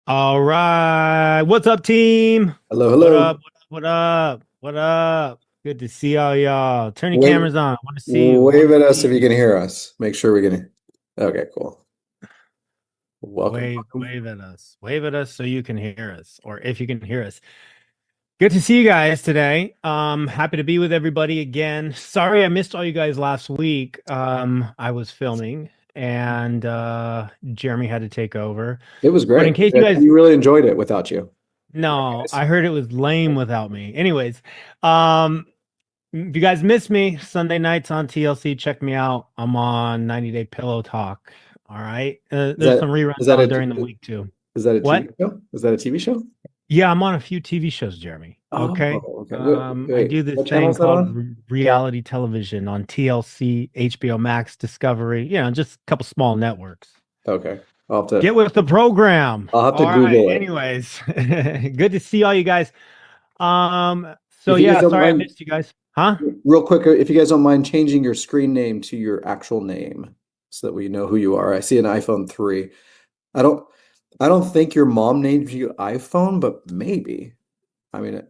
All right. What's up, team? Hello, What hello. up? What up? What up? Good to see all y'all. Turn your Wave, cameras on. Want to see you. Want wave to at us see if you you. can hear us. Make sure we can. Okay, cool. Welcome, Wave, welcome. wave at us. Wave at us so you can hear us, or if you can hear us. Good to see you guys today. Happy to be with everybody again. Sorry I missed all you guys last week. I was filming and Jeremy had to take over. It was But in great. case you guys We really enjoyed it without you. Right, no, guys? I heard it was lame without me. Anyways, um, if you guys miss me, Sunday nights on TLC, check me out. I'm on 90 Day Pillow Talk. All right. Is There's that some is reruns that on a during the week too. is that a TV What? show? Is that a TV show? Yeah, I'm on a few TV shows, Jeremy. Okay. Oh, okay. Wait, I wait. do this What channel thing is that called on? reality television on TLC, HBO Max, Discovery, just a couple small networks. Okay, Get with the program. I'll have to All right. Google it. Anyways, good to see all you guys. So If you guys yeah, don't sorry I mind, missed you guys. Huh? real quick, if you guys don't mind changing your screen name to your actual name so that we know who you are. I see an iPhone 3. I don't I don't think your mom named you iPhone, but maybe. I mean,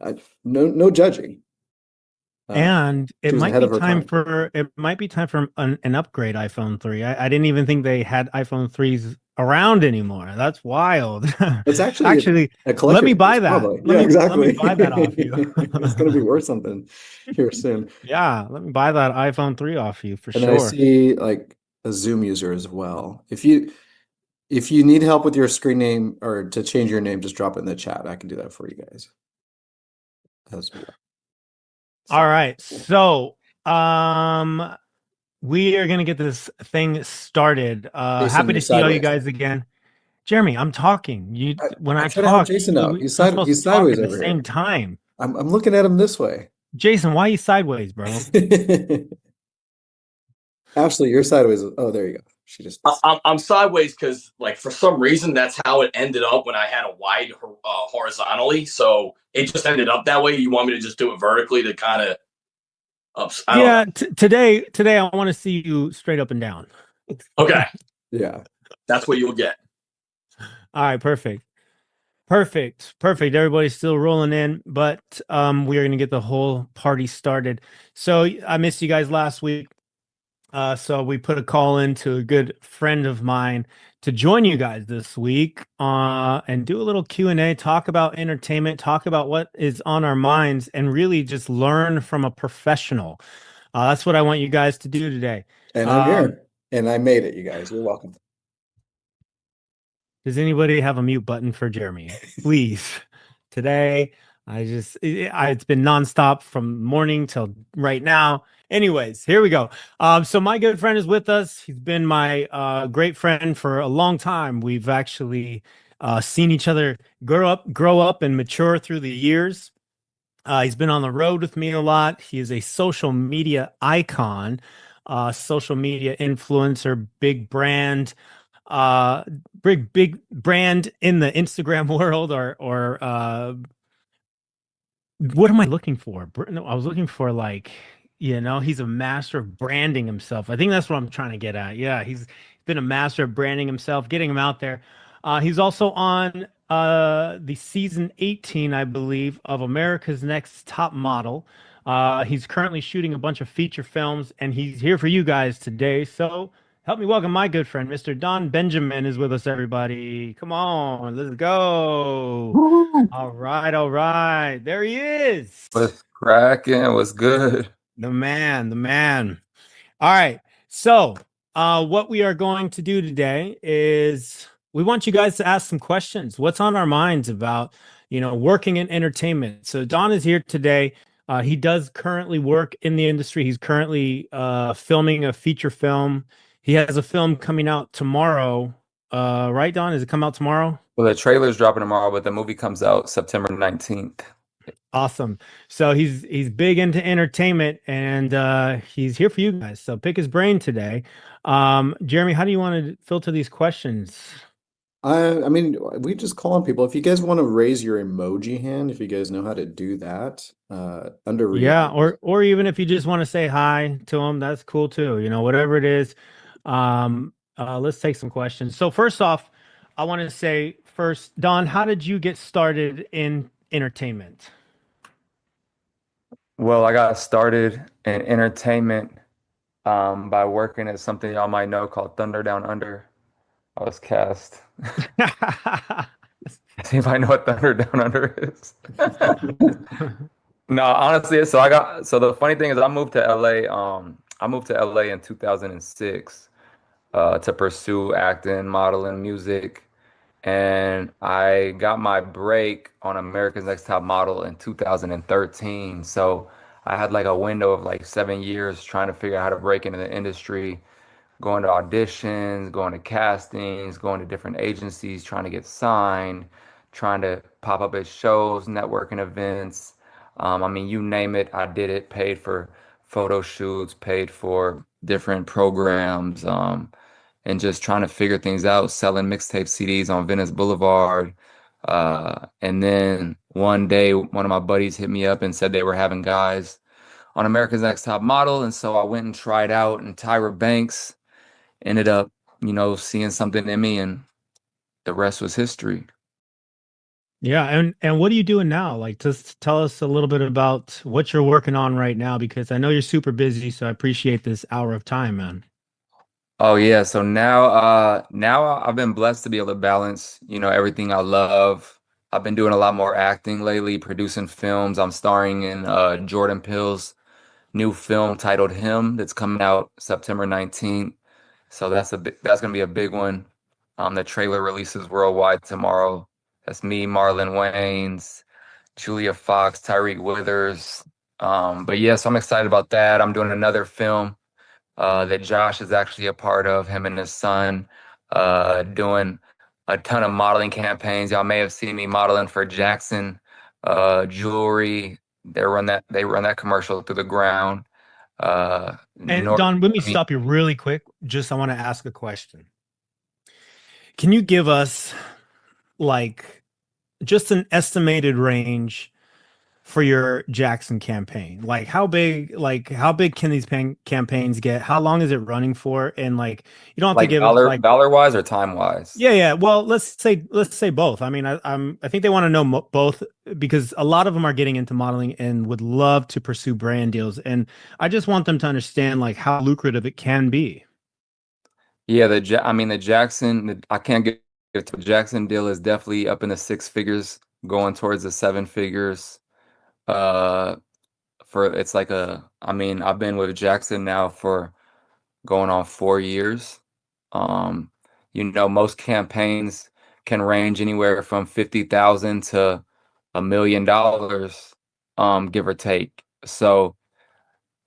no judging. Uh, And she was ahead of her time. it might be time for an upgrade iPhone 3. I didn't even think they had iPhone 3s around anymore. That's wild. It's actually Actually, a let me collector's piece, buy that. probably. Let Yeah, me exactly. buy that off you. It's going to be worth something here soon. Yeah, let me buy that iPhone 3 off you for And then I sure. see like a Zoom user as well. If you need help with your screen name or to change your name, just drop it in the chat. I can do that for you guys as well. All So, right. So, um we are going to get this thing started. Jason, Happy you're to see all you sideways. guys again. Jeremy, I'm talking. When I I try to help talk, Jason out. I'm supposed He's to talk sideways at the over same here. time. I'm looking at him this way. Jason, why are you sideways, bro? Ashley, you're sideways. Oh, there you go. She just I'm sideways because, like, for some reason, that's how it ended up when I had a wide horizontally. So it just ended up that way. You want me to just do it vertically to kind of ups? I don't know. Yeah, today I want to see you straight up and down. Okay, yeah. that's what you'll get. All right, perfect. Perfect. Everybody's still rolling in, but we are going to get the whole party started. So I missed you guys last week. So we put a call in to a good friend of mine to join you guys this week and do a little Q&A, talk about entertainment, talk about what is on our minds, and really just learn from a professional. That's what I want you guys to do today. And I'm Um, here. And I made it, you guys. You're welcome. does anybody have a mute button for Jeremy? Please. Today, it's been nonstop from morning till right now. Anyways, here we go. So my good friend is with us. He's been my great friend for a long time. We've actually seen each other grow up and mature through the years. He's been on the road with me a lot. He is a social media icon, social media influencer, big brand in the Instagram world, or what am I looking for? No, I was looking for, like, he's a master of branding himself. I think that's what I'm trying to get at. Yeah, he's been a master of branding himself, getting him out there. He's also on the season 18, I believe, of America's Next Top Model. He's currently shooting a bunch of feature films, and he's here for you guys today. So help me welcome my good friend, Mr. Don Benjamin, is with us, everybody. Come on, let's go. Woo! All right, all right. There he is. What's cracking? What's good? The man, the man. All right. So, what we are going to do today is we want you guys to ask some questions. What's on our minds about, working in entertainment? So, Don is here today. He does currently work in the industry. He's currently filming a feature film. He has a film coming out tomorrow. Right, Don? Does it come out tomorrow? Well, the trailer's dropping tomorrow, but the movie comes out September 19th. Awesome. So he's big into entertainment, and he's here for you guys. So pick his brain today. Jeremy, how do you want to filter these questions? I mean, we just call on people. If you guys want to raise your emoji hand, if you guys know how to do that, under Yeah, reality. or even if you just want to say hi to him, that's cool too. Whatever it is. Let's take some questions. So first off, I want to say first, Don, how did you get started in entertainment? Well, I got started in entertainment by working at something y'all might know called Thunder Down Under. I was cast. Anybody know what Thunder Down Under is? No, honestly, so the funny thing is I moved to LA. I moved to LA in 2006 to pursue acting, modeling, music. And I got my break on America's Next Top Model in 2013. So I had like a window of like 7 years trying to figure out how to break into the industry, going to auditions, going to castings, going to different agencies, trying to get signed, trying to pop up at shows, networking events. I mean, you name it, I did it, paid for photo shoots, paid for different programs. And just trying to figure things out, selling mixtape CDs on Venice Boulevard. And then one day, one of my buddies hit me up and said they were having guys on America's Next Top Model. And so I went and tried out, and Tyra Banks ended up, seeing something in me, and the rest was history. Yeah, and what are you doing now? Like, just tell us a little bit about what you're working on right now, because I know you're super busy, so I appreciate this hour of time, man. Oh yeah, so now I've been blessed to be able to balance, everything I love. I've been doing a lot more acting lately, producing films. I'm starring in Jordan Peele's new film titled Him that's coming out September 19th. So that's gonna be a big one. The trailer releases worldwide tomorrow. That's me, Marlon Wayans, Julia Fox, Tyreek Withers. But yeah, so I'm excited about that. I'm doing another film that Josh is actually a part of, him and his son, doing a ton of modeling campaigns. Y'all may have seen me modeling for Jackson Jewelry. They run that commercial through the ground. And Nor Don, let me I mean, stop you really quick. Just I want to ask a question. Can you give us like just an estimated range for your Jackson campaign? Like how big can these campaigns get? How long is it running for? And like you don't have to like give us dollar like dollar wise or time wise. yeah, yeah. Well, let's say both. I mean, I think they want to know both because a lot of them are getting into modeling and would love to pursue brand deals, and I just want them to understand like how lucrative it can be. Yeah, I mean the Jackson. I can't get it to Jackson deal is definitely up in the six figures, going towards the seven figures. Uh, for it's like I mean, I've been with Jackson now for going on 4 years. Um, most campaigns can range anywhere from 50,000 to $1 million, give or take. So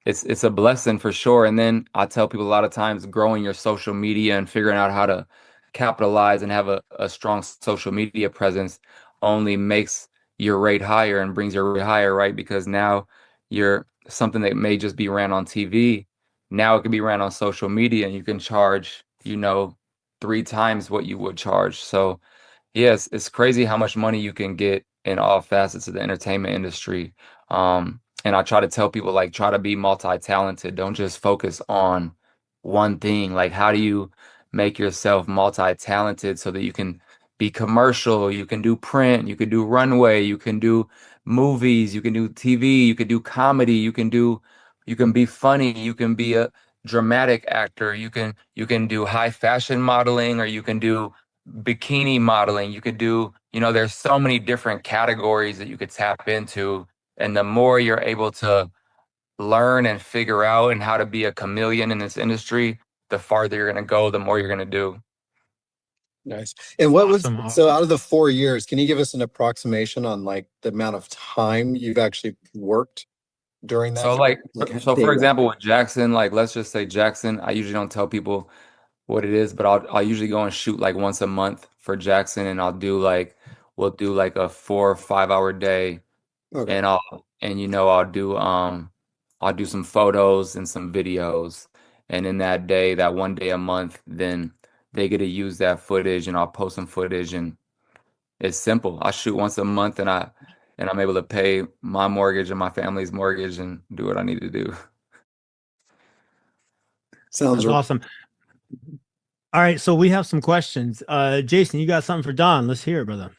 it's a blessing for sure. And then I tell people a lot of times growing your social media and figuring out how to capitalize and have a strong social media presence only makes your rate higher and brings your rate higher, right? Because now you're something that may just be ran on TV. Now it can be ran on social media and you can charge, 3 times what you would charge. So yes, it's crazy how much money you can get in all facets of the entertainment industry. And I try to tell people like try to be multi-talented. Don't just focus on one thing. Like how do you make yourself multi-talented so that you can be commercial, you can do print, you can do runway, you can do movies, you can do TV, you can do comedy, you can be funny, you can be a dramatic actor, you can do high fashion modeling or you can do bikini modeling. You could do, there's so many different categories that you could tap into. And the more you're able to learn and figure out and how to be a chameleon in this industry, the farther you're going to go, the more you're going to do. Nice. And what was Awesome, so awesome. out of the 4 years, can you give us an approximation on like the amount of time you've actually worked during that So time? like, Like so day for rate? example, with Jackson, like let's just say Jackson, I usually don't tell people what it is, but I'll usually go and shoot like once a month for Jackson, and we'll do like a 4 or 5 hour day, Okay. and I'll do some photos and some videos, and in that day, that one day a month, then they get to use that footage, and I'll post some footage, and it's simple. I shoot once a month, and I'm able to pay my mortgage and my family's mortgage and do what I need to do. Sounds That's right. awesome. All right, so we have some questions. Jason, you got something for Don? Let's hear it, brother.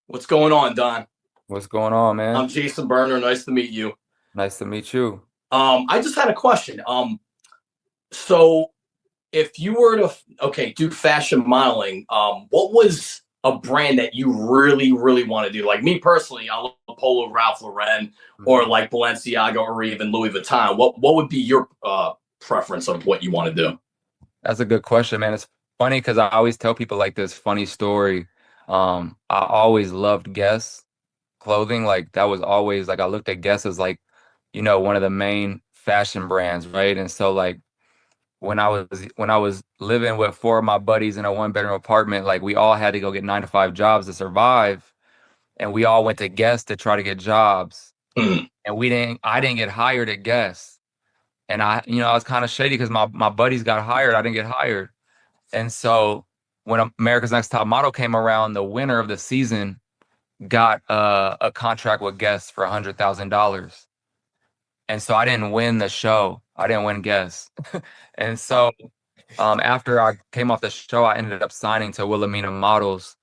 What's going on, Don? What's going on, man? I'm Jason Berner. Nice to meet you. Nice to meet you. I just had a question. So if you were to do fashion modeling, what was a brand that you really, really want to do? Like me personally, I love Polo, Ralph Lauren, or like Balenciaga, or even Louis Vuitton. What would be your preference of what you want to do? That's a good question, man. It's funny because I always tell people like this funny story. I always loved Guess clothing. Like that was always like I looked at Guess as like, one of the main fashion brands, right? And so like when I was living with four of my buddies in a one-bedroom apartment, like we all had to go get 9 to 5 jobs to survive, and we all went to Guess to try to get jobs. Mm. And I didn't get hired at Guess. And I was kind of shady because my buddies got hired. I didn't get hired. And so when America's Next Top Model came around, the winner of the season got a contract with Guess for $100,000. And so I didn't win the show. I didn't win Guess. And so after I came off the show, I ended up signing to Wilhelmina Models.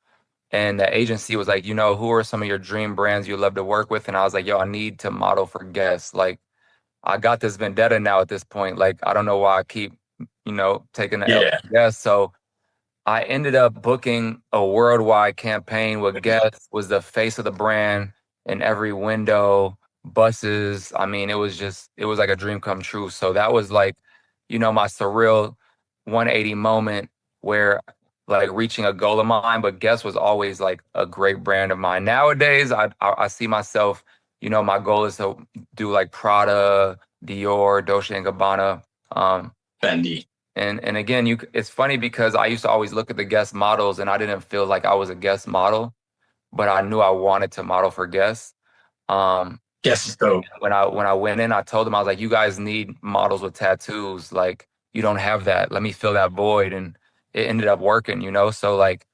And the agency was like, who are some of your dream brands you love to work with? And I was like, yo, I need to model for Guess. Like, I got this vendetta now at this point. Like, I don't know why I keep, taking the L. Yeah. Guess. So I ended up booking a worldwide campaign with Guess, was the face of the brand in every window, buses. I mean, it was like a dream come true. So that was like, my surreal 180 moment where like reaching a goal of mine, but Guess was always like a great brand of mine. Nowadays, I see myself, my goal is to do like Prada, Dior, Dolce and Gabbana. Fendi. And again, it's funny because I used to always look at the Guess models and I didn't feel like I was a Guess model, but I knew I wanted to model for Guess. Guess so. When I went in, I told them, I was like, you guys need models with tattoos. Like, you don't have that. Let me fill that void. And it ended up working. So like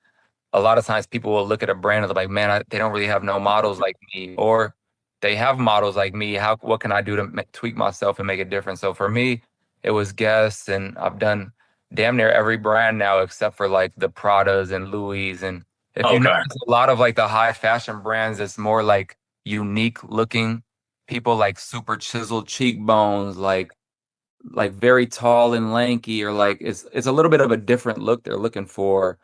a lot of times people will look at a brand and they're like, man, they don't really have no models like me, or they have models like me. What can I do to tweak myself and make a difference? So for me, it was Guess, and I've done damn near every brand now except for like the Pradas and Louis. And if you Okay. notice, a lot of like the high fashion brands, it's more like unique looking people, like super chiseled cheekbones, like very tall and lanky, or like it's a little bit of a different look they're looking for.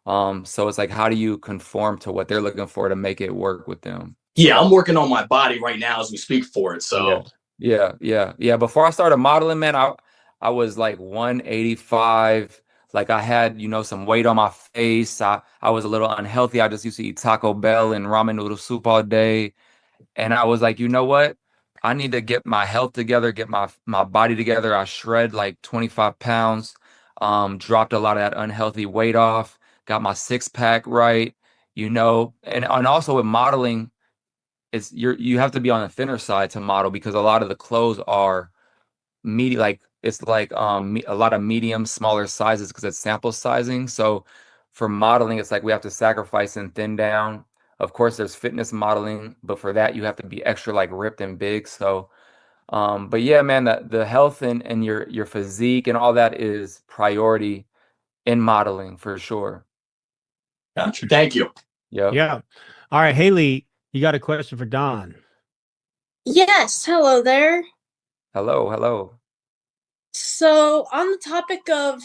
So it's like, how do you conform to what they're looking for to make it work with them? Yeah, I'm working on my body right now as we speak for it. Yeah, So yeah. Before I started modeling, man, I was like 185. Like I had, some weight on my face. I was a little unhealthy. I just used to eat Taco Bell and ramen noodle soup all day. And I was like, you know what? I need to get my health together, get my body together. I shred like 25 pounds, dropped a lot of that unhealthy weight off, got my six pack right, and also with modeling, you have to be on the thinner side to model because a lot of the clothes are like it's like a lot of medium, smaller sizes because it's sample sizing. So for modeling, it's like we have to sacrifice and thin down. Of course, there's fitness modeling, but for that you have to be extra like ripped and big. So but yeah, man, the health and your physique and all that is priority in modeling for sure. gotcha. Thank you. Yep. Yeah. All right, Haley, you got a question for Don. Yes, hello there. Hello. So, on the topic of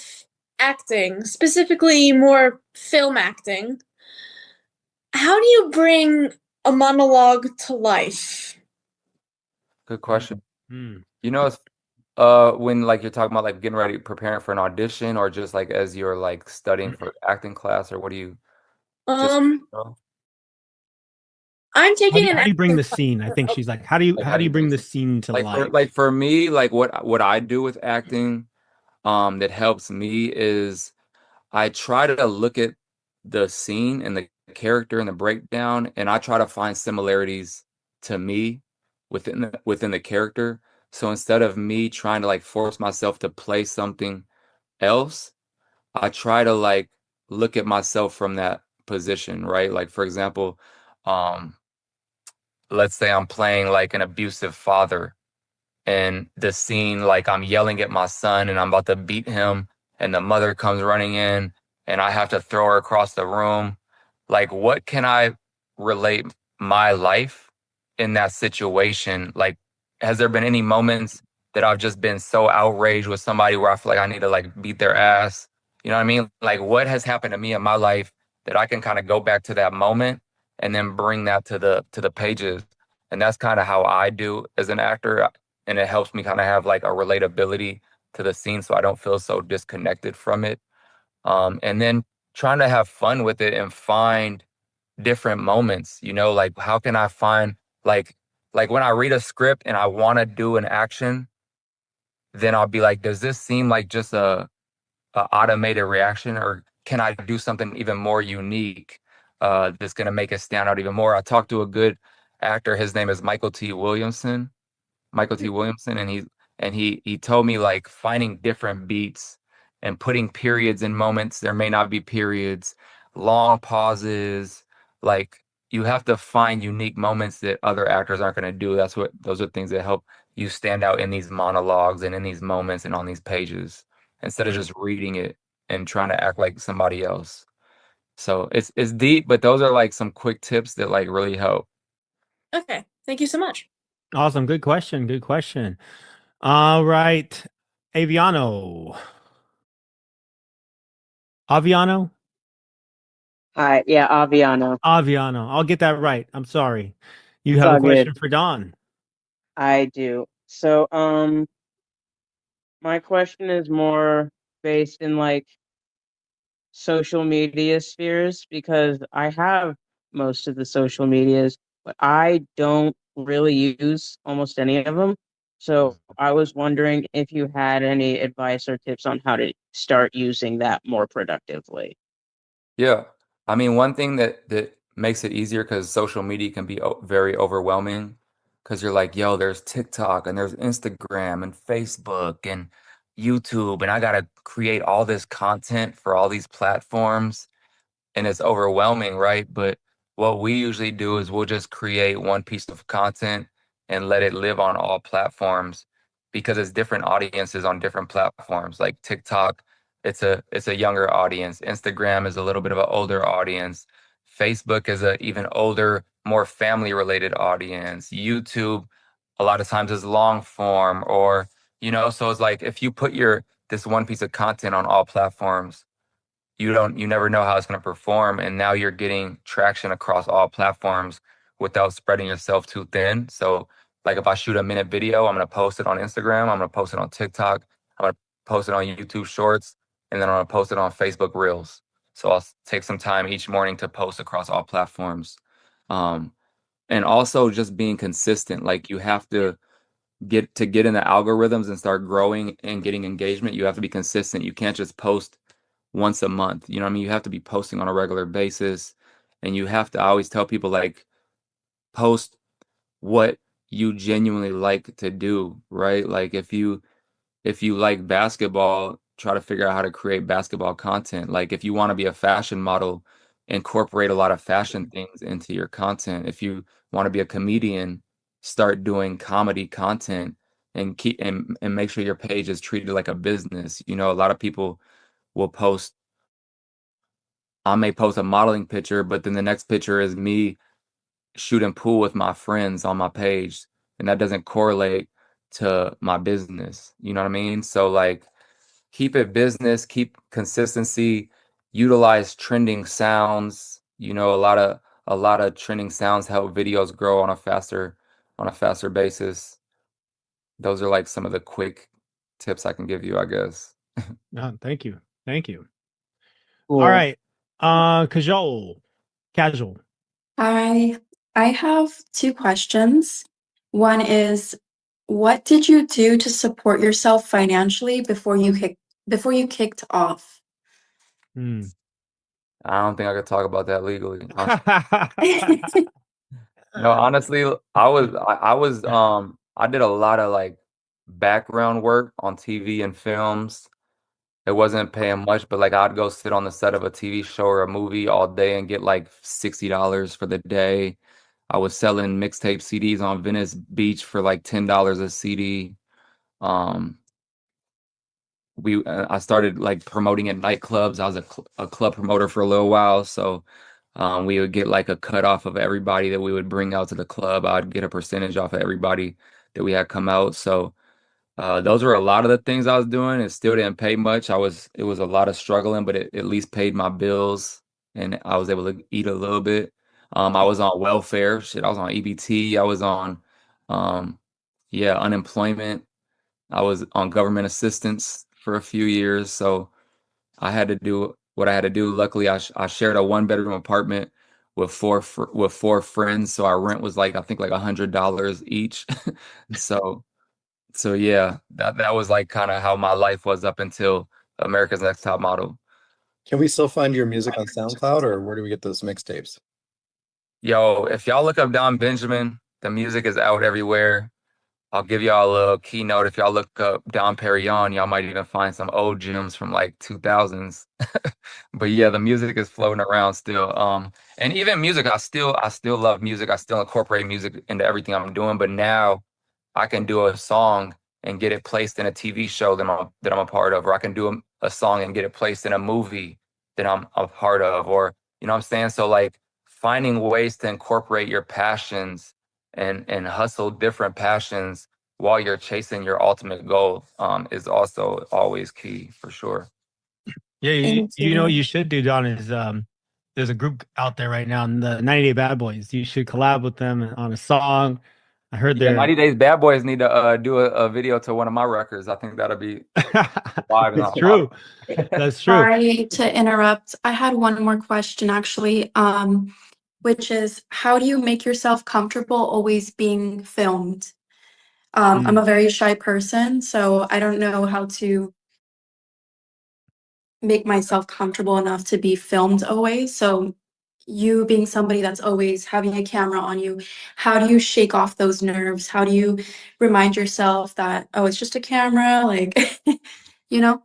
acting, specifically more film acting, how do you bring a monologue to life? Good question. Hmm. It's when like you're talking about like getting ready, preparing for an audition, or just like as you're like studying for acting class, or what do you just know? I'm taking an How do you bring acting the class. scene? I think she's like, how do you Like how do you bring the scene to life? like for me, like what I do with acting that helps me is I try to look at the scene and the character and the breakdown, and I try to find similarities to me within the character. So instead of me trying to like force myself to play something else, I try to like look at myself from that position, right? Like for example, um, let's say I'm playing like an abusive father, and the scene, like I'm yelling at my son and I'm about to beat him, and the mother comes running in and I have to throw her across the room. Like, what can I relate my life in that situation? Like, has there been any moments that I've just been so outraged with somebody where I feel like I need to like beat their ass? You know what I mean? Like, what has happened to me in my life that I can kind of go back to that moment and then bring that to the pages? And that's kind of how I do as an actor, and it helps me kind of have like a relatability to the scene so I don't feel so disconnected from it. And then trying to have fun with it and find different moments, you know, like how can I find like when I read a script and I want to do an action, then I'll be like, does this seem like just a automated reaction, or can I do something even more unique that's going to make it stand out even more? I talked to a good actor. His name is Michael T. Williamson, and he told me like finding different beats and putting periods in moments there may not be periods, long pauses, like you have to find unique moments that other actors aren't going to do. Those are things that help you stand out in these monologues and in these moments and on these pages instead of just reading it and trying to act like somebody else. So it's deep, but those are like some quick tips that like really help. Okay, thank you so much. Awesome. Good question. Good question. All right. Aviano. Aviano? Hi, yeah, Aviano. Aviano. I'll get that right. I'm sorry. You It's have a all good. question for Don. I do. So, my question is more based in like social media spheres because I have most of the social medias, but I don't really use almost any of them. So, I was wondering if you had any advice or tips on how to start using that more productively. Yeah. I mean, one thing that makes it easier because social media can be very overwhelming because you're like, yo, there's TikTok and there's Instagram and Facebook and YouTube, and I gotta create all this content for all these platforms and it's overwhelming, right? But what we usually do is we'll just create one piece of content and let it live on all platforms because it's different audiences on different platforms. Like TikTok, it's a younger audience. Instagram is a little bit of an older audience. Facebook is a even older, more family related audience. YouTube a lot of times is long form or so it's like if you put your this one piece of content on all platforms, you never know how it's going to perform, and now you're getting traction across all platforms without spreading yourself too thin. So like if I shoot a minute video, I'm going to post it on Instagram, I'm going to post it on TikTok, I'm going to post it on YouTube Shorts, and then I'm going to post it on Facebook Reels. So I'll take some time each morning to post across all platforms. um, and also just being consistent. Like you have to get in the algorithms and start growing and getting engagement. You have to be consistent. You can't just post once a month. You know what I mean? You have to be posting on a regular basis. And you have to I always tell people like post what you genuinely like to do, right? Like if you like basketball, try to figure out how to create basketball content. Like if you want to be a fashion model, incorporate a lot of fashion things into your content. If you want to be a comedian, start doing comedy content and keep and make sure your page is treated like a business. You know, a lot of people will post I may post a modeling picture, but then the next picture is me shooting pool with my friends on my page, and that doesn't correlate to my business. You know what I mean? So like keep it business, keep consistency, utilize trending sounds. You know, a lot of trending sounds help videos grow on a faster basis. Those are like some of the quick tips I can give you, I guess. Thank you. Thank you. All Cool. right. Casual. Casual. I I have two questions. One is, what did you do to support yourself financially before you kicked off? Hmm. I don't think I could talk about that legally. No, honestly, I did a lot of like background work on TV and films. It wasn't paying much, but like I'd go sit on the set of a TV show or a movie all day and get like $60 for the day. I was selling mixtape CDs on Venice Beach for like $10 a CD. Um, I started like promoting at nightclubs. I was a club promoter for a little while, so we would get like a cut off of everybody that we would bring out to the club. I'd get a percentage off of everybody that we had come out. So those were a lot of the things I was doing. It still didn't pay much. It was a lot of struggling, but it at least paid my bills and I was able to eat a little bit. I was on welfare, shit. I was on EBT. I was on, um, yeah, unemployment. I was on government assistance for a few years. So I had to do what I had to do. Luckily, I shared a one bedroom apartment with with four friends. So our rent was like, I think like $100 each. So yeah, that was like kind of how my life was up until America's Next Top Model. Can we still find your music on SoundCloud, or where do we get those mixtapes? Yo, if y'all look up Don Benjamin, the music is out everywhere. I'll give y'all a little keynote. If y'all look up Don Perignon, y'all might even find some old gems from like 2000s. But yeah, the music is floating around still. And even music, I still love music. I still incorporate music into everything I'm doing. But now I can do a song and get it placed in a TV show that I'm a part of, or I can do a song and get it placed in a movie that I'm a part of, or you know what I'm saying? So like finding ways to incorporate your passions and hustle different passions while you're chasing your ultimate goal is also always key for sure. Yeah, Thank you know what you. you should do, Don, is there's a group out there right now, the 90 Day Bad Boys. You should collab with them on a song. I heard Yeah, they're 90 Days Bad Boys need to do a video to one of my records. I think that'll be live and It's a lot. true. That's true. Sorry to interrupt. I had one more question actually, which is how do you make yourself comfortable always being filmed? I'm Mm. a very shy person, so I don't know how to make myself comfortable enough to be filmed always. So you being somebody that's always having a camera on you, how do you shake off those nerves? How do you remind yourself that, oh, it's just a camera, like, you know?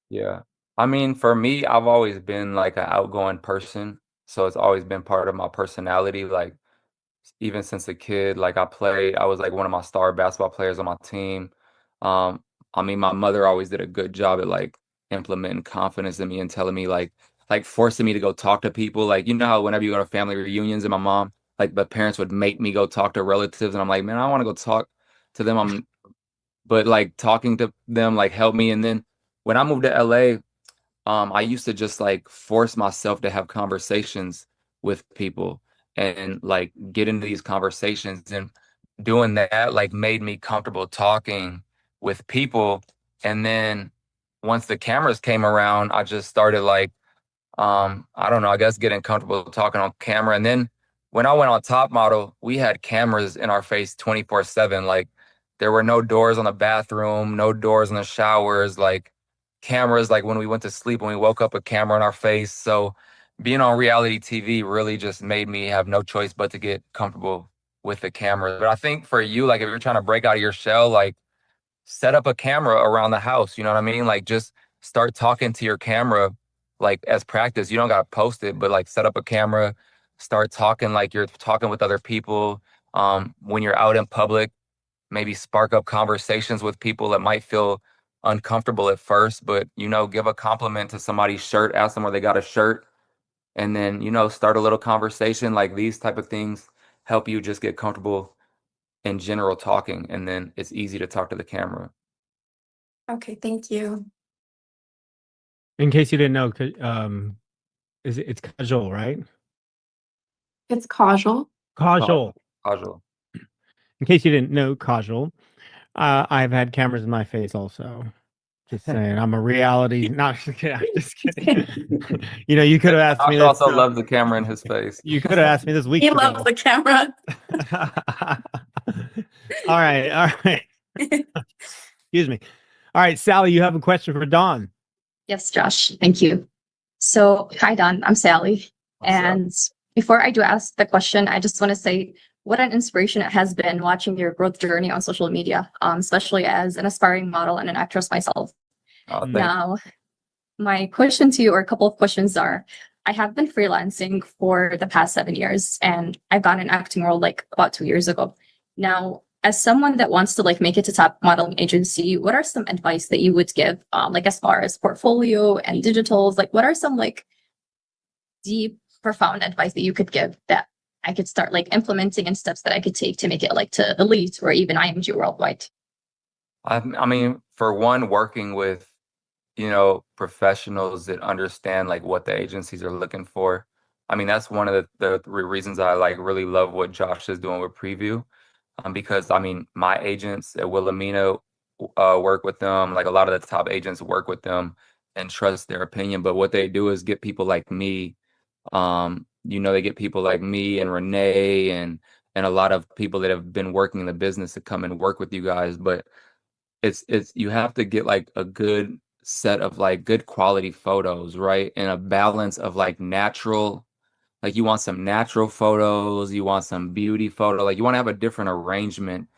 Yeah. I mean, for me, I've always been like an outgoing person. So it's always been part of my personality. Like even since a kid, like I was like one of my star basketball players on my team. Um, I mean, my mother always did a good job at like implementing confidence in me and telling me like forcing me to go talk to people. Like, you know how whenever you go to family reunions and my mom, like the parents would make me go talk to relatives and I'm like, man, I don't want to go talk to them. But like talking to them like helped me. And then when I moved to LA, I used to just like force myself to have conversations with people and like get into these conversations and doing that like made me comfortable talking with people. And then once the cameras came around, I just started like I don't know, I guess getting comfortable talking on camera. And then when I went on Top Model, we had cameras in our face 24/7. Like there were no doors on the bathroom, no doors on the showers, like cameras like when we went to sleep, when we woke up, a camera in our face. So being on reality TV really just made me have no choice but to get comfortable with the camera. But I think for you, like if you're trying to break out of your shell, like set up a camera around the house. You know what I mean? Like just start talking to your camera like as practice. You don't got to post it, but like set up a camera, start talking like you're talking with other people. When you're out in public, maybe spark up conversations with people that might feel uncomfortable at first, but you know, give a compliment to somebody's shirt, ask them where they got a shirt, and then, you know, start a little conversation. Like these type of things help you just get comfortable in general talking, and then it's easy to talk to the camera. Okay, thank you. In case you didn't know, it's casual, right? It's casual. Casual. Casual. In case you didn't know, casual. I've had cameras in my face also. Just saying, I'm a reality. Not just kidding. I'm just kidding. You know, you could have asked me Josh this. also loves the camera in his face. You could have asked me this He weeks loves ago. the camera. All right, all right. Excuse me. All right, Sally, you have a question for Don. Yes, Josh. Thank you. So, hi, Don. I'm Sally. What's up? And before I do ask the question, I just want to say what an inspiration it has been watching your growth journey on social media, especially as an aspiring model and an actress myself. Thank you. Now, my question to you, or a couple of questions are, I have been freelancing for the past 7 years, and I've gotten an acting role like about 2 years ago. Now, as someone that wants to like make it to top modeling agency, what are some advice that you would give, like as far as portfolio and digitals? Like, what are some like deep, profound advice that you could give that I could start like implementing and steps that I could take to make it like to elite or even IMG worldwide? I mean, for one, working with, professionals that understand like what the agencies are looking for. I mean, that's one of the reasons I like really love what Josh is doing with Preview. Because I mean, my agents at Wilhelmina work with them. Like a lot of the top agents work with them and trust their opinion. But what they do is get people like me. They get people like me and Renee and a lot of people that have been working in the business to come and work with you guys. But it's you have to get like a good set of like good quality photos, right? And a balance of like natural, like you want some natural photos, you want some beauty photo, like you want to have a different arrangement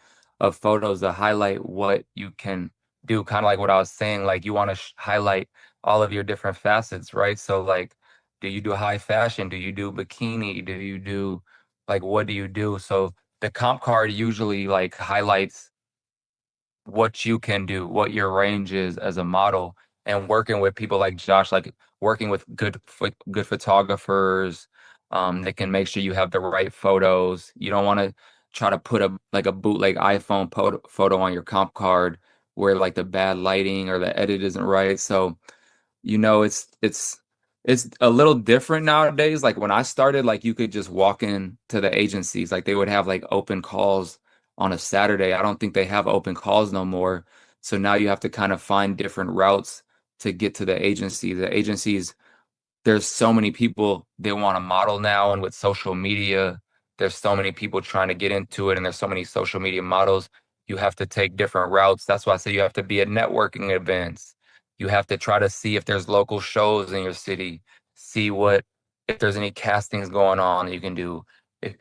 of photos to highlight what you can do, kind of like what I was saying, like you want to highlight all of your different facets, right? So like, do you do high fashion? Do you do bikini? Do you do like what do you do? So the comp card usually like highlights what you can do, what your range is as a model, and working with people like Josh, like working with good photographers, that can make sure you have the right photos. You don't want to try to put a bootleg iPhone photo on your comp card where like the bad lighting or the edit isn't right. So it's a little different nowadays. Like when I started, like you could just walk in to the agencies, like they would have like open calls on a Saturday. I don't think they have open calls no more. So now you have to kind of find different routes to get to the agency. The agencies, there's so many people that want to model now, and with social media, there's so many people trying to get into it, and there's so many social media models. You have to take different routes. That's why I say you have to be at networking events. You have to try to see if there's local shows in your city, see what if there's any castings going on that you can do.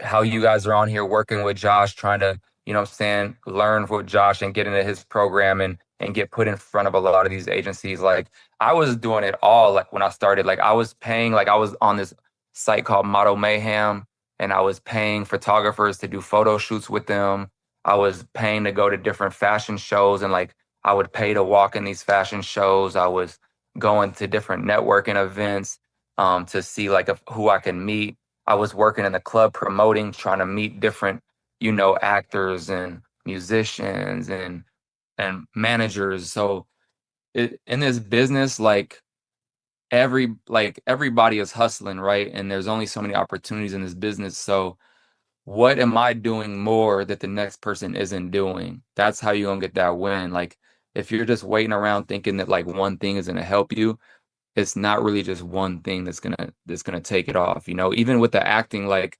How you guys are on here working with Josh, trying to, what I'm saying, learn with Josh and get into his program and get put in front of a lot of these agencies. Like I was doing it all. Like when I started, like I was paying, like I was on this site called Model Mayhem, and I was paying photographers to do photo shoots with them. I was paying to go to different fashion shows, and like I would pay to walk in these fashion shows. I was going to different networking events, to see like who I can meet. I was working in the club promoting, trying to meet different, actors and musicians and managers. So in this business, like everybody is hustling, right? And there's only so many opportunities in this business. So what am I doing more that the next person isn't doing? That's how you're gonna get that win. Like if you're just waiting around thinking that like one thing is gonna help you, it's not really just one thing that's gonna take it off. Even with the acting, like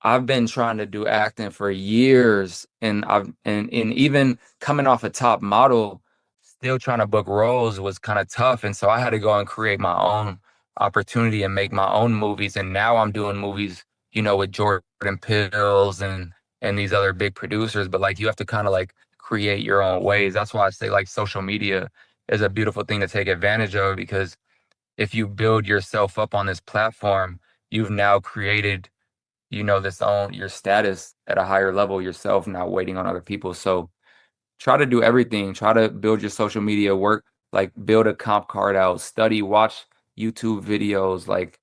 I've been trying to do acting for years, and and even coming off a top model, still trying to book roles was kind of tough. And so I had to go and create my own opportunity and make my own movies. And now I'm doing movies, with Jordan Peele and these other big producers. But like you have to kind of like create your own ways. That's why I say like social media is a beautiful thing to take advantage of, because if you build yourself up on this platform, you've now created this own your status at a higher level yourself, not waiting on other people. So try to do everything. Try to build your social media work, like build a comp card out, study, watch YouTube videos, like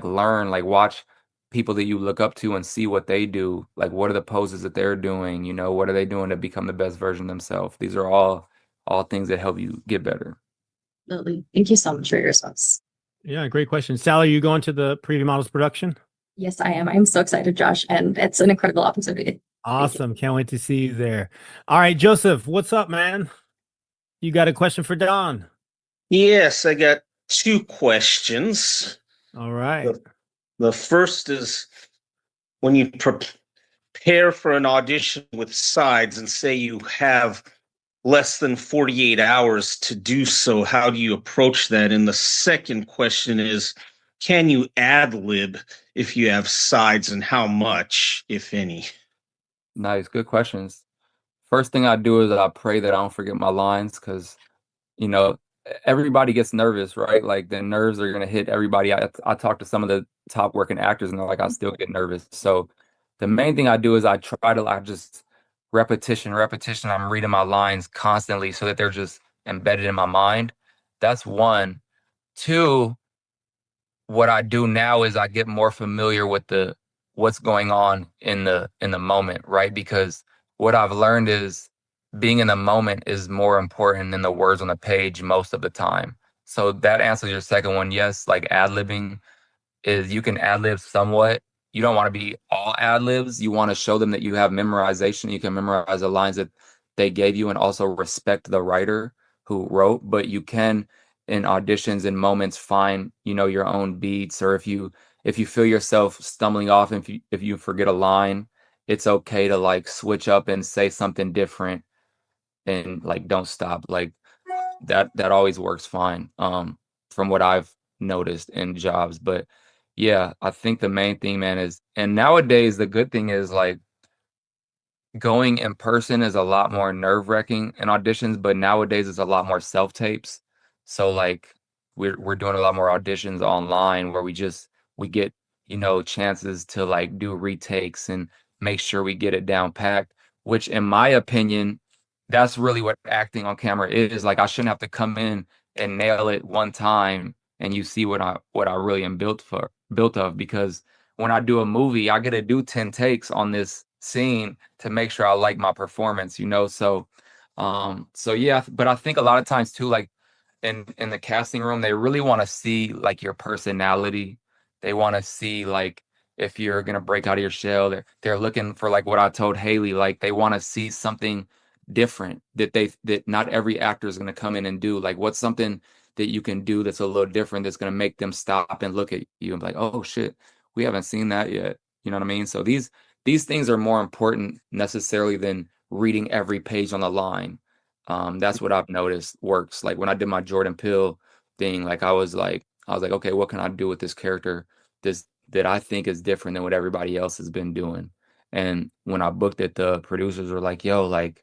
learn, like watch people that you look up to and see what they do. Like what are the poses that they're doing? What are they doing to become the best version of themselves? These are all things that help you get better. Absolutely. Thank you so much for your response. Yeah, great question. Sally, you going to the Preview Models production? Yes, I am. I'm so excited, Josh, and it's an incredible opportunity. Awesome. Can't wait to see you there. All right, Joseph, what's up, man? You got a question for Don? Yes, I got two questions. All right. The first is when you prepare for an audition with sides and say you have less than 48 hours to do so, how do you approach that? And the second question is, can you ad-lib if you have sides, and how much, if any? Nice, good questions. First thing I do is I pray that I don't forget my lines, because you know, everybody gets nervous, right? Like the nerves are gonna hit everybody. I talk to some of the top working actors, and they're like, I still get nervous. So the main thing I do is I try to like just repetition, repetition. I'm reading my lines constantly so that they're just embedded in my mind. That's one. Two, what I do now is I get more familiar with the what's going on in the moment, right? Because what I've learned is being in the moment is more important than the words on the page most of the time. So that answers your second one. Yes, like ad-libbing is you can ad lib somewhat. You don't want to be all ad libs. You want to show them that you have memorization. You can memorize the lines that they gave you and also respect the writer who wrote. But you can, in auditions and moments, find, you know, your own beats. Or if you feel yourself stumbling off, if you forget a line, it's okay to like switch up and say something different and like don't stop. Like that always works fine. From what I've noticed in jobs. But yeah, I think the main thing, man, is and nowadays the good thing is like going in person is a lot more nerve-wracking in auditions, but nowadays it's a lot more self-tapes. So like we're doing a lot more auditions online where we get, you know, chances to like do retakes and make sure we get it down packed, which in my opinion, that's really what acting on camera is. Like I shouldn't have to come in and nail it one time and you see what I really am built of because when I do a movie, I get to do 10 takes on this scene to make sure I like my performance, you know? So yeah, but I think a lot of times too, like in the casting room, they really want to see like your personality. They want to see like if you're gonna break out of your shell. They're looking for like what I told Haley, like they want to see something different that not every actor is gonna come in and do. Like what's something that you can do that's a little different that's gonna make them stop and look at you and be like, oh shit, we haven't seen that yet. You know what I mean? So these things are more important necessarily than reading every page on the line. That's what I've noticed works. Like when I did my Jordan Peele thing, like I was like, okay, what can I do with this character this that I think is different than what everybody else has been doing? And when I booked it, the producers were like, yo, like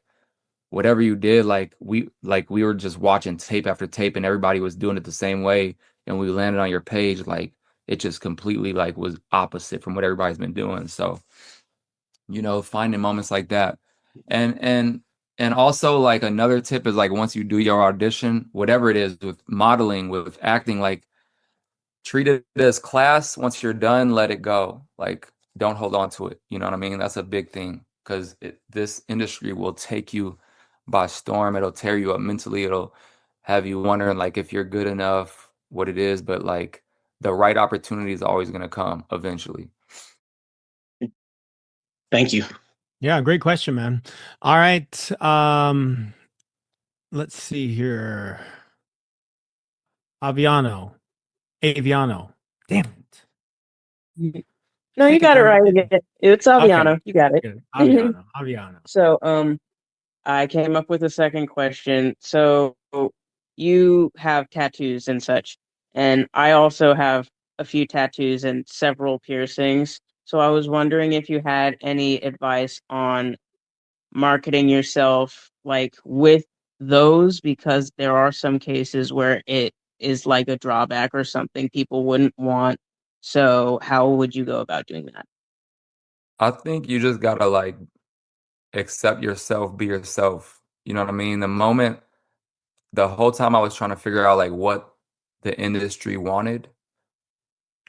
whatever you did, like we were just watching tape after tape and everybody was doing it the same way. And we landed on your page, like it just completely like was opposite from what everybody's been doing. So you know, finding moments like that. And and also like another tip is like once you do your audition, whatever it is with modeling, with acting, like treat it as class. Once you're done, let it go. Like don't hold on to it. You know what I mean? That's a big thing because this industry will take you by storm. It'll tear you up mentally. It'll have you wondering like if you're good enough, what it is, but like the right opportunity is always going to come eventually. Thank you. Yeah, great question, man. All right. Let's see here. Aviano. Damn it. No, you Second got it time. right again. It's Okay. Aviano. You got it. Good. Aviano. So, I came up with a second question. So, you have tattoos and such, and I also have a few tattoos and several piercings. So, I was wondering if you had any advice on marketing yourself like with those, because there are some cases where it is like a drawback or something people wouldn't want. So, how would you go about doing that? I think you just gotta like accept yourself, be yourself. You know what I mean? The whole time I was trying to figure out like what the industry wanted,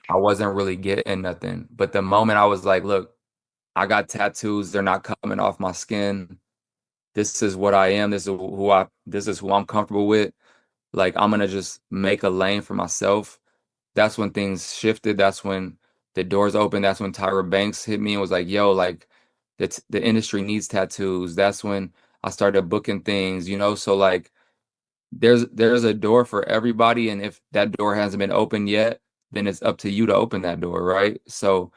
I wasn't really getting nothing. But the moment I was like, look, I got tattoos, they're not coming off my skin. This is what I am. This is who I'm comfortable with. Like I'm gonna just make a lane for myself. That's when things shifted. That's when the doors opened. That's when Tyra Banks hit me and was like, yo, like the industry needs tattoos. That's when I started booking things, you know? So like there's a door for everybody. And if that door hasn't been opened yet, then it's up to you to open that door, right? So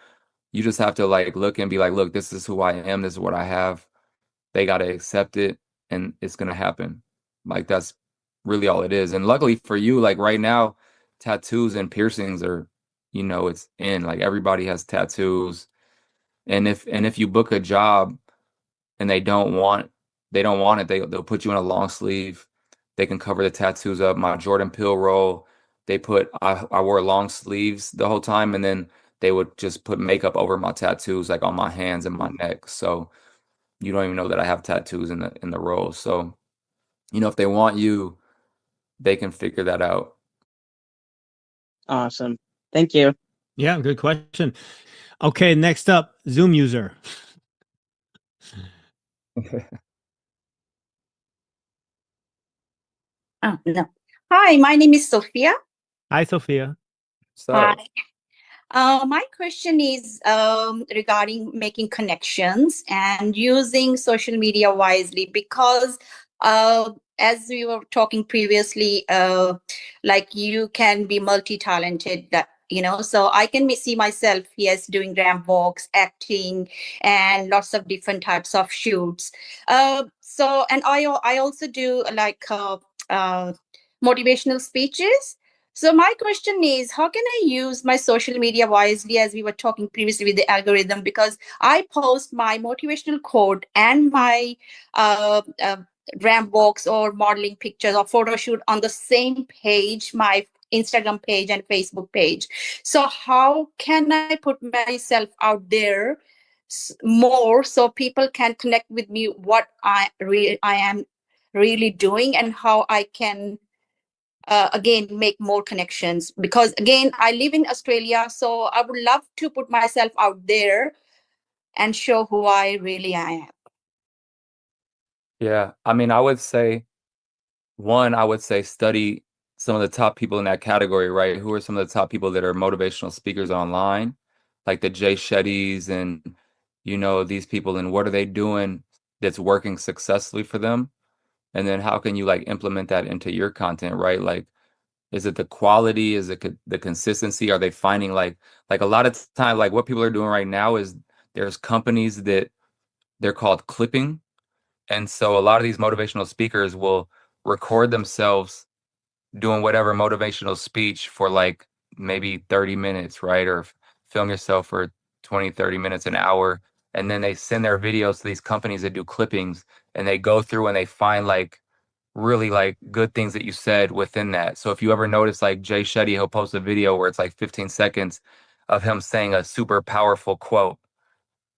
you just have to like look and be like, look, this is who I am, this is what I have. They gotta accept it and it's gonna happen. Like that's really all it is. And luckily for you, like right now, tattoos and piercings are, you know, it's in. Like everybody has tattoos. And if you book a job and they don't want it, they'll put you in a long sleeve. They can cover the tattoos up. My Jordan Peele role, I wore long sleeves the whole time and then they would just put makeup over my tattoos, like on my hands and my neck. So you don't even know that I have tattoos in the role. So, if they want you, they can figure that out. Awesome. Thank you. Yeah, good question. Okay, next up, Zoom user. Oh, no. Hi, my name is Sophia. Hi, Sophia. Hi. My question is regarding making connections and using social media wisely because, as we were talking previously, like you can be multi-talented. So I can see myself, yes, doing ramp walks, acting, and lots of different types of shoots. And I also do like motivational speeches. So my question is, how can I use my social media wisely as we were talking previously with the algorithm? Because I post my motivational quote and my ramp walks or modeling pictures or photo shoot on the same page, my Instagram page and Facebook page. So how can I put myself out there more so people can connect with me what I am really doing and how I can again make more connections, because again I live in Australia, so I would love to put myself out there and show who I really am. Yeah, I mean, I would say study some of the top people in that category, right? Who are some of the top people that are motivational speakers online, like the Jay Shettys and these people, and what are they doing that's working successfully for them? And then how can you like implement that into your content, right? Like, is it the quality? Is it the consistency? Are they finding like a lot of time, like what people are doing right now is there's companies that they're called clipping. And so a lot of these motivational speakers will record themselves doing whatever motivational speech for like maybe 30 minutes, right? Or film yourself for 20, 30 minutes, an hour. And then they send their videos to these companies that do clippings, and they go through and they find like really like good things that you said within that. So if you ever notice like Jay Shetty, he'll post a video where it's like 15 seconds of him saying a super powerful quote,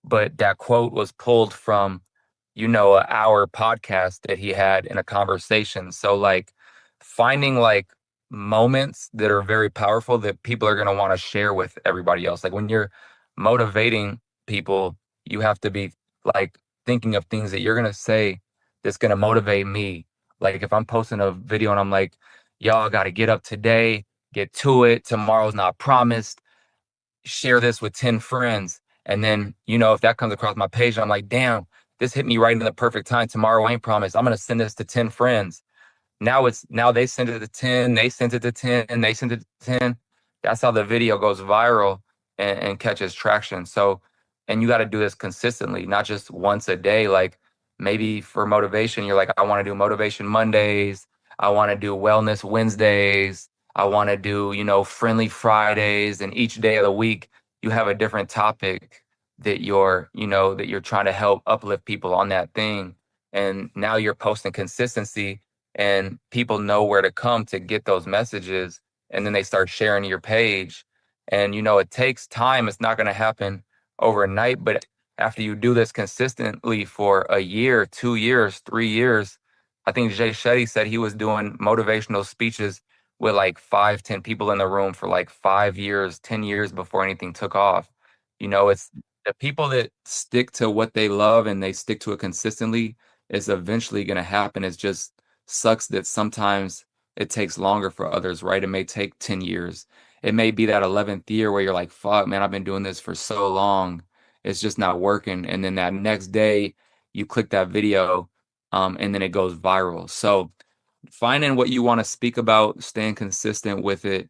but that quote was pulled from, an hour podcast that he had in a conversation. So like finding like moments that are very powerful that people are going to want to share with everybody else. Like when you're motivating people, you have to be like thinking of things that you're going to say that's going to motivate me. Like if I'm posting a video and I'm like, y'all got to get up today, get to it. Tomorrow's not promised. Share this with 10 friends. And then, if that comes across my page, I'm like, damn, this hit me right in the perfect time. Tomorrow ain't promised. I'm going to send this to 10 friends. Now they send it to 10, they sent it to 10, and they sent it to 10. That's how the video goes viral and catches traction. So, and you got to do this consistently, not just once a day. Like maybe for motivation, you're like, I want to do motivation Mondays. I want to do wellness Wednesdays. I want to do, friendly Fridays. And each day of the week, you have a different topic that you're trying to help uplift people on that thing. And now you're posting consistency, and people know where to come to get those messages, and then they start sharing your page. And it takes time. It's not going to happen overnight, but after you do this consistently for a year, 2 years, 3 years, I think Jay Shetty said he was doing motivational speeches with like 5, 10 people in the room for like 5 years, 10 years before anything took off. It's the people that stick to what they love and they stick to it consistently is eventually going to happen. It's just sucks that sometimes it takes longer for others, right? It may take 10 years. It may be that 11th year where you're like, fuck, man, I've been doing this for so long. It's just not working. And then that next day, you click that video, and then it goes viral. So finding what you want to speak about, staying consistent with it,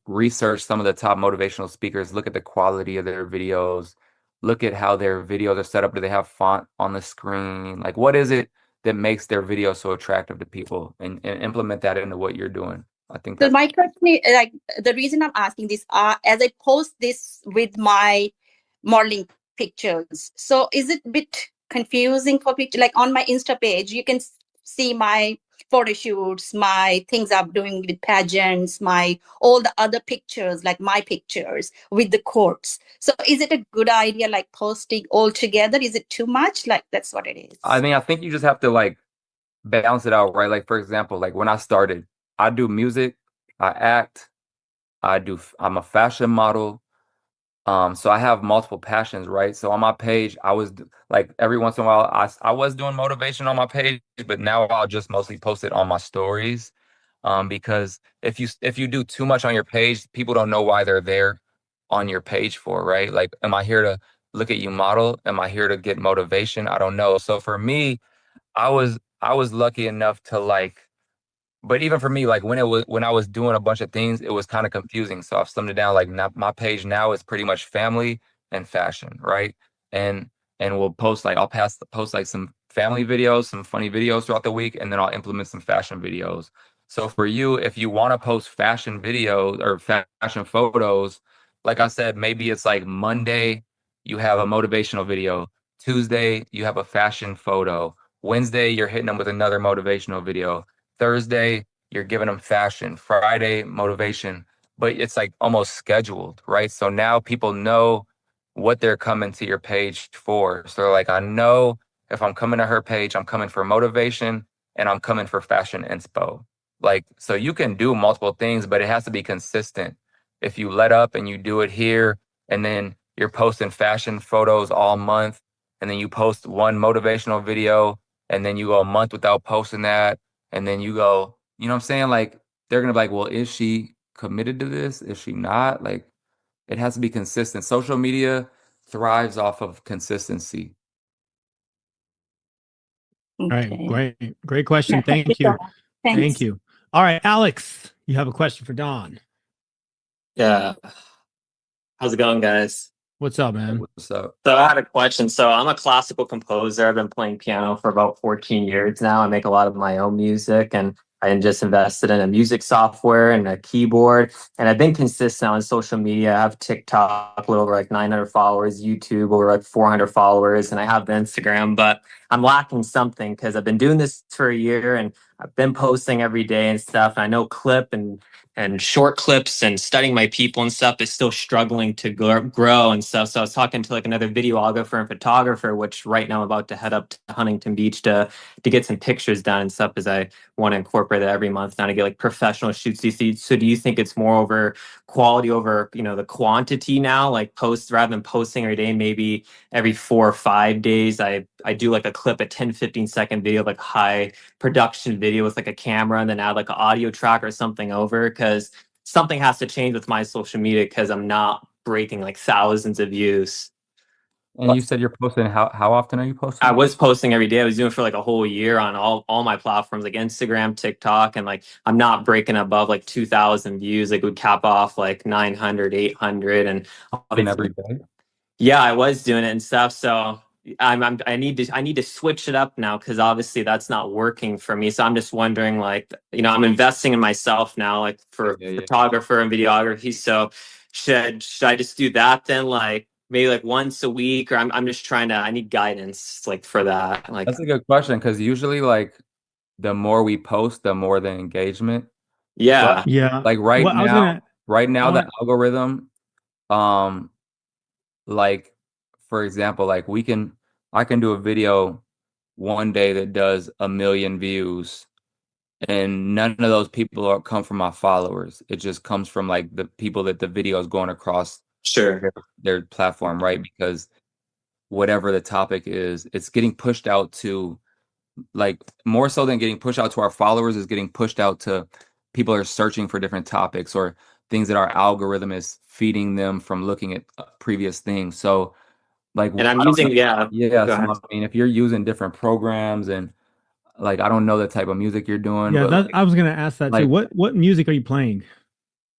research some of the top motivational speakers, look at the quality of their videos, look at how their videos are set up. Do they have font on the screen? Like, what is it that makes their video so attractive to people, and implement that into what you're doing? I think So that's my question is, like, the reason I'm asking this, as I post this with my modeling pictures, so is it a bit confusing for people? Like on my Insta page, you can see my photo shoots, my things I'm doing with pageants, my all the other pictures, like my pictures with the quotes. So is it a good idea, like posting all together? Is it too much? Like that's what it is. I mean, I think you just have to like balance it out, right? Like for example, like when I started, I do music, I act, I'm a fashion model. So I have multiple passions, right? So on my page, I was like every once in a while, I was doing motivation on my page, but now I'll just mostly post it on my stories. Because if you do too much on your page, people don't know why they're there on your page for, right? Like, am I here to look at you model? Am I here to get motivation? I don't know. So for me, I was lucky enough to like, but even for me, like when I was doing a bunch of things, it was kind of confusing. So I've slimmed it down. Like now, my page now is pretty much family and fashion, right? And we'll post like post like some family videos, some funny videos throughout the week, and then I'll implement some fashion videos. So for you, if you want to post fashion videos or fashion photos, like I said, maybe it's like Monday you have a motivational video, Tuesday you have a fashion photo, Wednesday you're hitting them with another motivational video. Thursday, you're giving them fashion. Friday, motivation. But it's like almost scheduled, right? So now people know what they're coming to your page for. So they're like, I know if I'm coming to her page, I'm coming for motivation and I'm coming for fashion inspo. Like, so you can do multiple things, but it has to be consistent. If you let up and you do it here, and then you're posting fashion photos all month, and then you post one motivational video, and then you go a month without posting that, and then you go, you know what I'm saying? Like, they're gonna be like, well, is she committed to this? Is she not? Like, it has to be consistent. Social media thrives off of consistency. All right, Okay. great question. Thank you. Thank Thanks. you. All right, Alex, you have a question for Don. Yeah. How's it going, guys? What's up, man? What's up? So I had a question. So I'm a classical composer. I've been playing piano for about 14 years now. I make a lot of my own music, and I just invested in a music software and a keyboard. And I've been consistent on social media. I have TikTok, a little over like 900 followers, YouTube over like 400 followers, and I have the Instagram, but I'm lacking something because I've been doing this for a year and I've been posting every day and stuff. And I know clip and short clips and studying my people and stuff is still struggling to grow and stuff. So I was talking to like another videographer and photographer, which right now I'm about to head up to Huntington Beach to get some pictures done and stuff, as I want to incorporate it every month now to get like professional shoots. So do you think it's more over quality over, the quantity now, like posts rather than posting every day, maybe every 4 or 5 days, I do like a clip, a 10-15 second video, like high production video with like a camera, and then add like an audio track or something over, because something has to change with my social media because I'm not breaking like thousands of views. And you said you're posting, how often are you posting? I was posting every day. I was doing it for like a whole year on all my platforms, like Instagram, TikTok, and like I'm not breaking above like 2,000 views. Like would cap off like 900, 800, and Every day? yeah, I was doing it and stuff. So I need to switch it up now, because obviously that's not working for me. So I'm just wondering, like, I'm investing in myself now, like for photographer and videography. So should I just do that then, like maybe like once a week, or I'm just I need guidance like for that. Like That's a good question, because usually like the more we post, the more the engagement. yeah. But Yeah. like Well, I was gonna. the algorithm, like for example, like I can do a video one day that does 1 million views, and none of those people come from my followers. It just comes from like the people that the video is going across Sure. their platform, right? Because whatever the topic is, it's getting pushed out to, like, more so than getting pushed out to our followers, is getting pushed out to people are searching for different topics or things that our algorithm is feeding them from looking at previous things. So like, And I'm I don't know. using, yeah. Yeah, Go so ahead. I mean, if you're using different programs, and like, I don't know the type of music you're doing, Yeah, but I was gonna ask that too. like What music are you playing?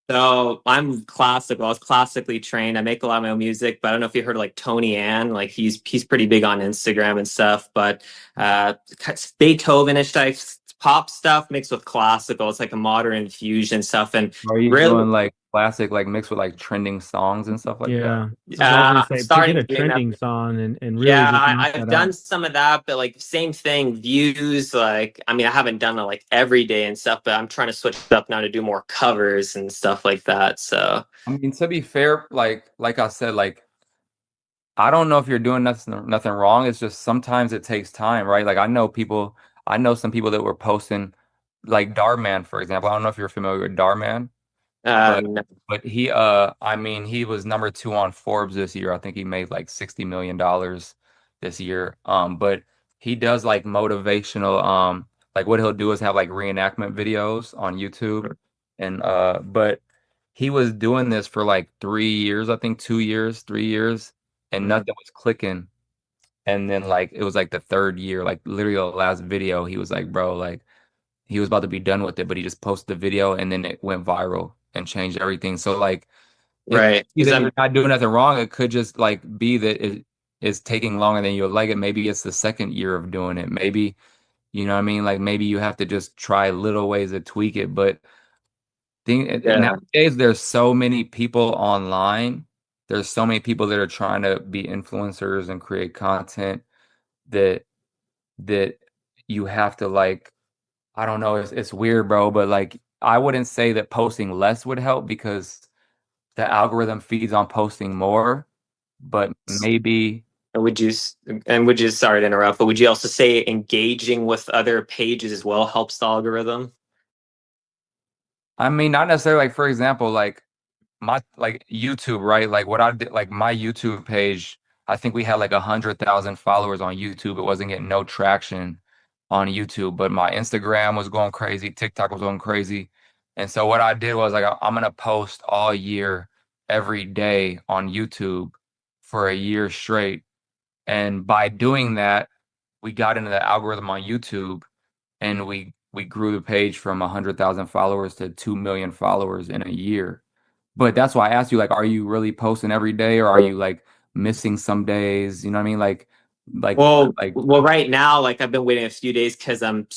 So I'm classical. I was classically trained. I make a lot of my own music, but I don't know if you heard of like Tony Ann. Like he's pretty big on Instagram and stuff. But Beethoven-ish type pop stuff mixed with classical. It's like a modern fusion stuff. And are you really, doing like classic, like mixed with like trending songs and stuff like that. Yeah. I was gonna I'm say, get starting a doing that. trending song and really Yeah, just knock I've that done out. some of that, but like same thing, views. Like, I mean, I haven't done it like every day and stuff, but I'm trying to switch it up now to do more covers and stuff like that. So, I mean, to be fair, like I said, like I don't know if you're doing nothing wrong. It's just sometimes it takes time, right? Like I know some people that were posting like Darman, for example. I don't know if you're familiar with Darman. But no. he I mean he was number 2 on Forbes this year. I think he made like $60 million this year. But he does like motivational like what he'll do is have like reenactment videos on YouTube. And but he was doing this for like 3 years, I think 2 years, 3 years, and nothing was clicking. And then like it was like the third year, like literally the last video, he was like, bro, like he was about to be done with it, but he just posted the video and then it went viral and changed everything. So like it could Right. be Because that I'm you're not doing nothing wrong. It could just like be that it is taking longer than you would like it. Maybe it's the second year of doing it. Maybe, you know what I mean? Like maybe you have to just try little ways to tweak it. But yeah. nowadays there's so many people online. There's so many people that are trying to be influencers and create content that that you have to like I don't know. It's weird, bro, but like I wouldn't say that posting less would help because the algorithm feeds on posting more, but maybe And would you, sorry to interrupt, but would you also say engaging with other pages as well helps the algorithm? I mean not necessarily like for example, like my like YouTube, right? Like what I did like my YouTube page, I think we had like 100,000 followers on YouTube. It wasn't getting no traction on YouTube, but my Instagram was going crazy, TikTok was going crazy. And so what I did was like I'm gonna post all year every day on YouTube for a year straight. And by doing that, we got into the algorithm on YouTube and we grew the page from 100,000 followers to 2 million followers in a year. But that's why I asked you, like, are you really posting every day or are you like missing some days? You know what I mean? Like, like, Well, right now, like I've been waiting a few days because I'm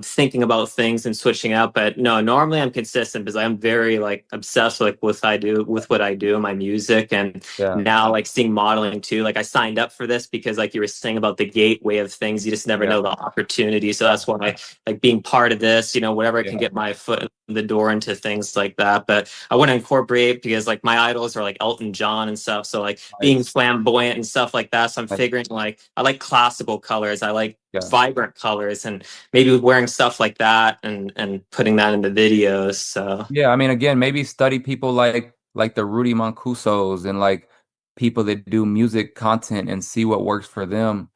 thinking about things and switching up. But no, normally I'm consistent because I'm very like obsessed like with what I do, my music, and yeah, now like seeing modeling too. Like I signed up for this because like you were saying about the gateway of things, you just never yeah, know the opportunity. So that's why like being part of this, whatever I can yeah, get my foot in the door into things like that. But I want to incorporate because like my idols are like Elton John and stuff. So like being nice, flamboyant and stuff like that. So I'm nice, figuring like I like classical colors. I like yeah. vibrant colors and maybe wearing stuff like that and putting that into videos. So Yeah, I mean, again, maybe study people like the Rudy Mancusos and like people that do music content and see what works for them.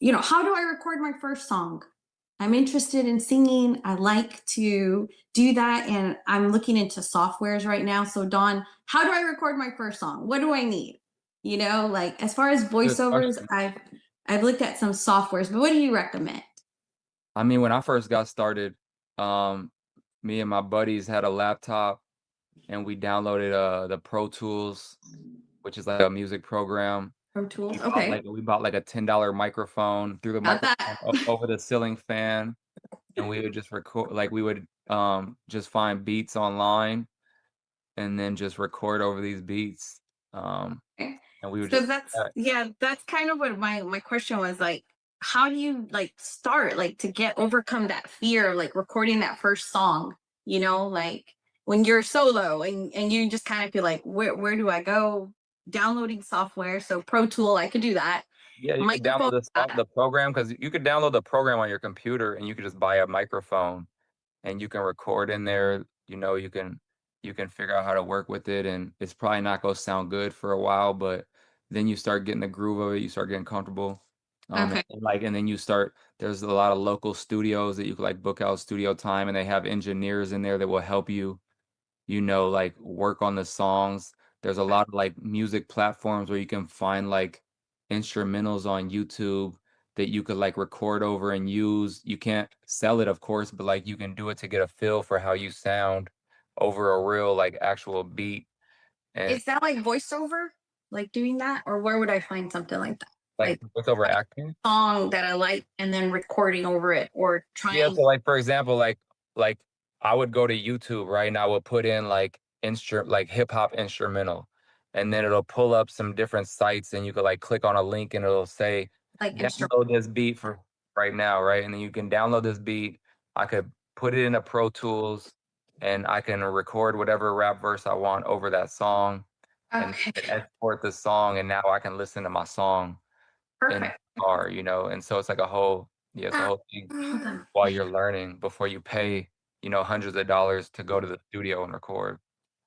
How do I record my first song? I'm interested in singing. I like to do that, and I'm looking into softwares right now. So, Dawn, how do I record my first song? What do I need? Like as far as Good voiceovers, question. I've looked at some softwares, but what do you recommend? I mean, when I first got started, um, me and my buddies had a laptop and we downloaded the Pro Tools, which is like a music program. Pro Tools. Okay, We bought like a $10 microphone, threw the got microphone that. over the ceiling fan, and we would just record like we would just find beats online and then just record over these beats. Okay. And we would So just that's yeah, that's kind of what my question was like. How do you like start like to get overcome that fear of like recording that first song? Like when you're solo and you just kind of feel like where do I go? Downloading software, so Pro Tool, I could do that. yeah, you could Microphone, download the program because you could download the program on your computer and you could just buy a microphone and you can record in there. You can figure out how to work with it, and it's probably not gonna sound good for a while, but then you start getting the groove of it. You start getting comfortable, okay. and then you start. There's a lot of local studios that you could like book out studio time, and they have engineers in there that will help you like work on the songs. There's a lot of like music platforms where you can find like instrumentals on YouTube that you could like record over and use. You can't sell it, of course, but like you can do it to get a feel for how you sound over a real like actual beat and Is that like voiceover, like doing that, or where would I find something like that? like Like what's over acting. song that I like and then recording over it or Yeah, trying. so like for example, like I would go to YouTube, right? And I would put in like like hip hop instrumental, and then it'll pull up some different sites, and you could like click on a link, and it'll say Like download this beat for right now, right? And then you can download this beat. I could put it into Pro Tools, and I can record whatever rap verse I want over that song, and export the song, and now I can listen to my song in the car, you know. And so it's like a whole, yeah, it's a whole thing while you're learning before you pay, you know, hundreds of dollars to go to the studio and record.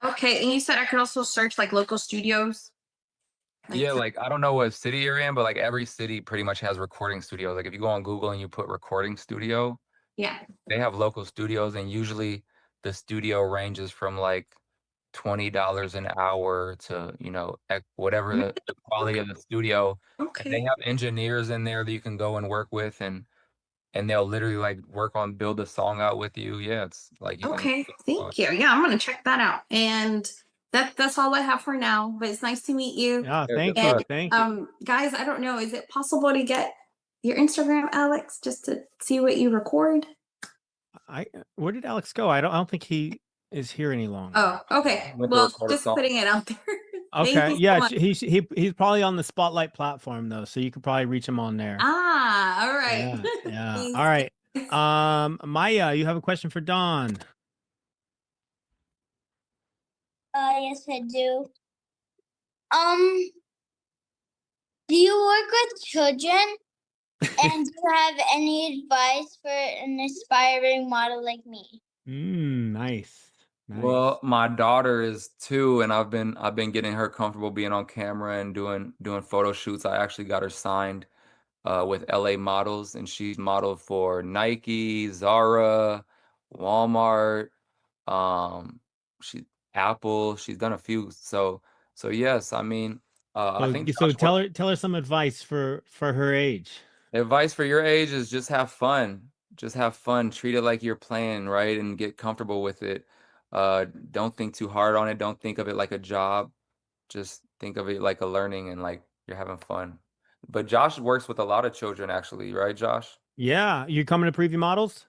Okay, and you said I could also search like local studios. Yeah, like I don't know what city you're in, but like every city pretty much has recording studios. Like if you go on Google and you put recording studio, Yeah. they have local studios, and usually the studio ranges from like $20 an hour to, you know, whatever the quality of the studio. And they Okay. have engineers in there that you can go and work with, and they'll literally like work on build a song out with you. Yeah, it's like you can. Okay, thank you. Yeah, I'm gonna check that out. And that's all I have for now. But it's nice to meet you. Yeah, Yeah, thank good you. luck. Thank you. Guys, I don't know. Is it possible to get your Instagram, Alex, just to see what you record? Where did Alex go? I don't think he is here any longer. Oh, okay. Went to Well, record a just song. putting it out there. Okay. Thank you so Yeah, much. he's probably on the Spotlight platform though, so you could probably reach him on there. Ah, all right. Yeah. Yeah. Thanks. All right. Maya, you have a question for Dawn. Yes, I do. Do you work with children? And do you have any advice for an aspiring model like me? Nice. Well, my daughter is 2, and I've been getting her comfortable being on camera and doing photo shoots. I actually got her signed with LA Models, and she's modeled for Nike, Zara, Walmart, um, she Apple. She's done a few. So yes, I mean, I think So Josh, tell her some advice for her age. advice for your age is just have fun. Just have fun. Treat it like you're playing, right? And get comfortable with it. Don't think too hard on it. Don't think of it like a job. Just think of it like a learning and like you're having fun. But Josh works with a lot of children actually, right, Josh? Yeah, you coming to Preview Models?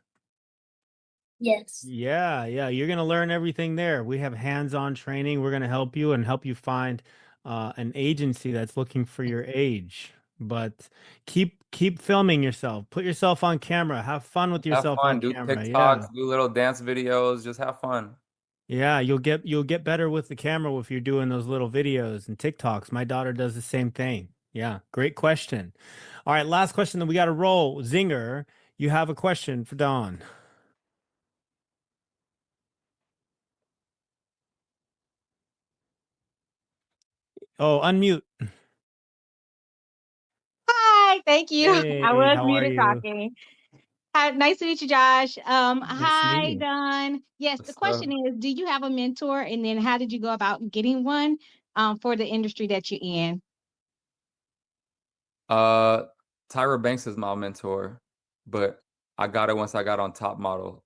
Yes. Yeah, you're gonna learn everything there. We have hands-on training. We're gonna help you and help you find an agency that's looking for your age. But keep filming yourself. Put yourself on camera. Have fun with Have yourself fun. on Do camera. Yeah. TikToks, do little dance videos. Just have fun. Yeah, you'll get better with the camera if you're doing those little videos and TikToks. My daughter does the same thing. Yeah, great question. All right, last question that we got to roll. Zinger, you have a question for Dawn. Oh, unmute. Hi, thank you. I Hey, was how are muted you? talking. Hi, nice to meet you, Josh. Nice to meet Hi, you. Don. Yes, the What's question up? is, do you have a mentor? And then how did you go about getting one for the industry that you're in? Tyra Banks is my mentor, but I got it once I got on Top Model.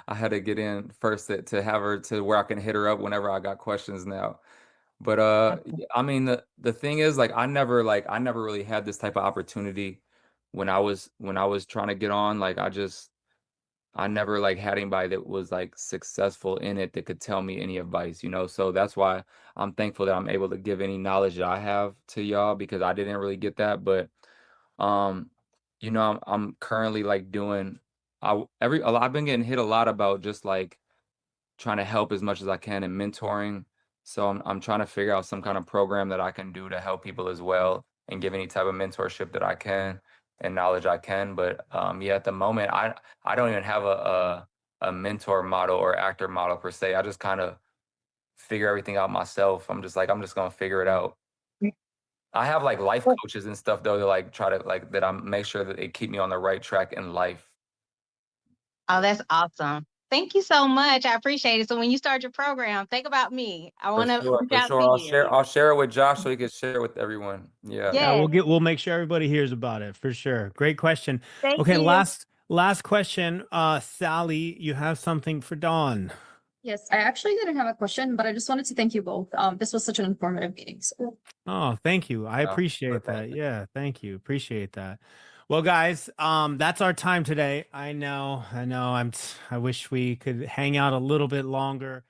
I had to get in first to have her to where I can hit her up whenever I got questions now. But I mean the thing is like I never really had this type of opportunity when I was trying to get on. Like I never like had anybody that was like successful in it that could tell me any advice, you know? So that's why I'm thankful that I'm able to give any knowledge that I have to y'all because I didn't really get that. But um, you know, I'm currently like doing I've been getting hit a lot about just like trying to help as much as I can in mentoring. So I'm trying to figure out some kind of program that I can do to help people as well and give any type of mentorship that I can and knowledge I can. But yeah, at the moment I don't even have a mentor model or actor model per se. I just kind of figure everything out myself. I'm just gonna figure it out. I have like life coaches and stuff though to like try to like that I make sure that they keep me on the right track in life. Oh, that's awesome. Thank you so much. I appreciate it. So when you start your program, think about me. I want to reach For out sure. to you. I'll share it with Josh so he can share it with everyone. Yeah. Yeah, Yes, we'll make sure everybody hears about it for sure. Great question. thank Okay, you. last question. Sally, you have something for Dawn. Yes, I actually didn't have a question, but I just wanted to thank you both. This was such an informative meeting. So Oh, thank you. I appreciate that. Yeah, thank you. Appreciate that. Well, guys, that's our time today. I know. I wish we could hang out a little bit longer.